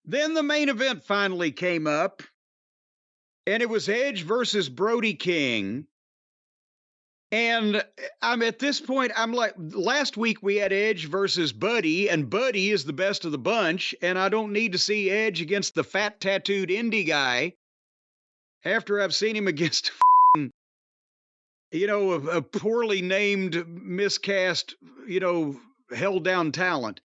Then the main event finally came up, and it was Edge versus Brody King. And I'm at this point, I'm like, last week we had Edge versus Buddy, and Buddy is the best of the bunch, and I don't need to see Edge against the fat tattooed indie guy after I've seen him against, a poorly named, miscast, held down talent.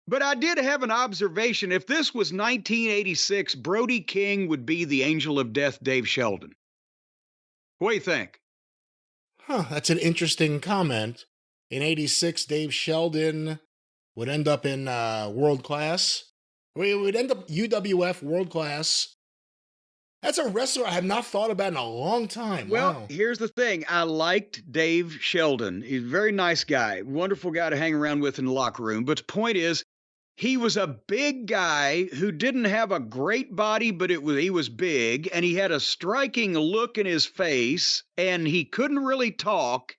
But I did have an observation. If this was 1986, Brody King would be the angel of death, Dave Sheldon. What do you think? Huh, that's an interesting comment. In 86, Dave Sheldon would end up in World Class. We would end up UWF World Class. That's a wrestler I have not thought about in a long time. Well, Wow. here's the thing. I liked Dave Sheldon. He's a very nice guy, wonderful guy to hang around with in the locker room. But the point is, he was a big guy who didn't have a great body, but he was big, and he had a striking look in his face, and he couldn't really talk,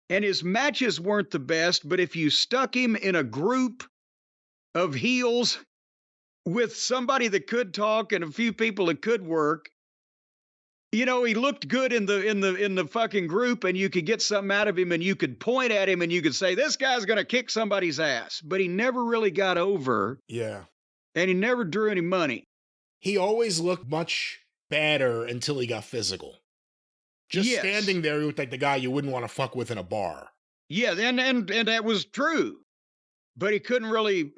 and his matches weren't the best, but if you stuck him in a group of heels with somebody that could talk and a few people that could work, he looked good in the fucking group, and you could get something out of him, and you could point at him and you could say, this guy's going to kick somebody's ass. But he never really got over. Yeah. And he never drew any money. He always looked much badder until he got physical. Just standing there, he looked like the guy you wouldn't want to fuck with in a bar. Yeah, and that was true. But he couldn't really,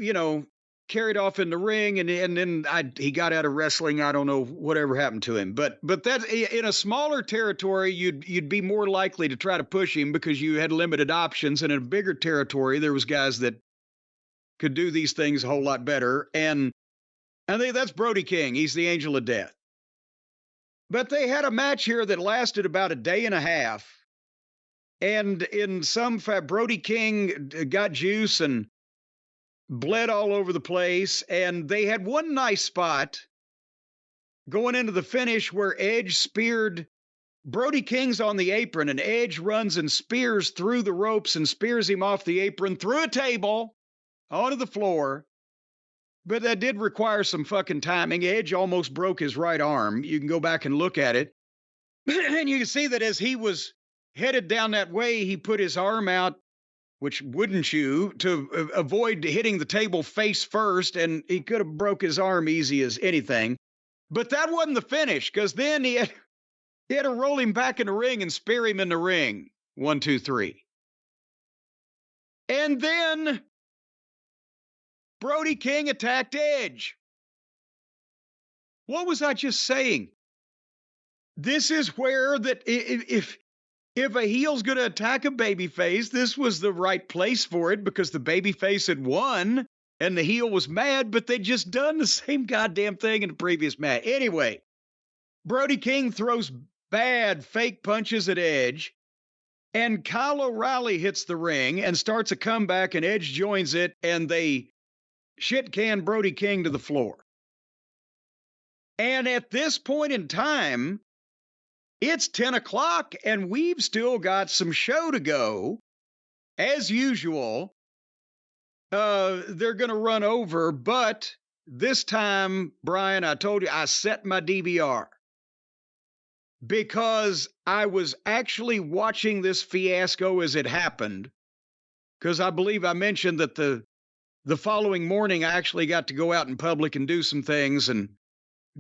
carried off in the ring, and then he got out of wrestling. I don't know whatever happened to him, but that in a smaller territory, you'd be more likely to try to push him because you had limited options, and in a bigger territory, there was guys that could do these things a whole lot better. And I think that's Brody King. He's the angel of death. But they had a match here that lasted about a day and a half, and in some fact, Brody King got juice and bled all over the place, and they had one nice spot going into the finish where Edge speared Brody King's on the apron, and Edge runs and spears through the ropes and spears him off the apron through a table onto the floor. But that did require some fucking timing. Edge almost broke his right arm. You can go back and look at it. And you can see that as he was headed down that way, he put his arm out, which wouldn't you, to avoid hitting the table face first, and he could have broke his arm easy as anything. But that wasn't the finish, because then he had to roll him back in the ring and spear him in the ring. 1, 2, 3. And then Brody King attacked Edge. What was I just saying? This is where that if a heel's going to attack a babyface, this was the right place for it because the babyface had won and the heel was mad, but they'd just done the same goddamn thing in the previous match. Anyway, Brody King throws bad fake punches at Edge, and Kyle O'Reilly hits the ring and starts a comeback, and Edge joins it, and they shit-can Brody King to the floor. And at this point in time, it's 10 o'clock, and we've still got some show to go. As usual, they're going to run over, but this time, Brian, I told you, I set my DVR because I was actually watching this fiasco as it happened, because I believe I mentioned that the following morning I actually got to go out in public and do some things and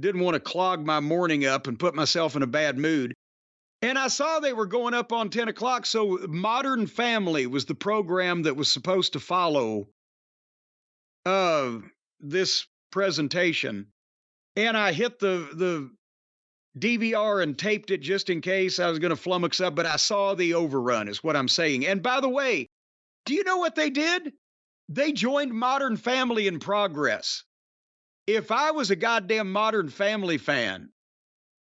didn't want to clog my morning up and put myself in a bad mood. And I saw they were going up on 10 o'clock, so Modern Family was the program that was supposed to follow this presentation. And I hit the DVR and taped it just in case I was going to flummox up, but I saw the overrun is what I'm saying. And by the way, do you know what they did? They joined Modern Family in progress. If I was a goddamn Modern Family fan,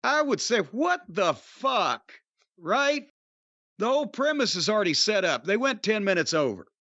I would say, what the fuck, right? The whole premise is already set up. They went 10 minutes over.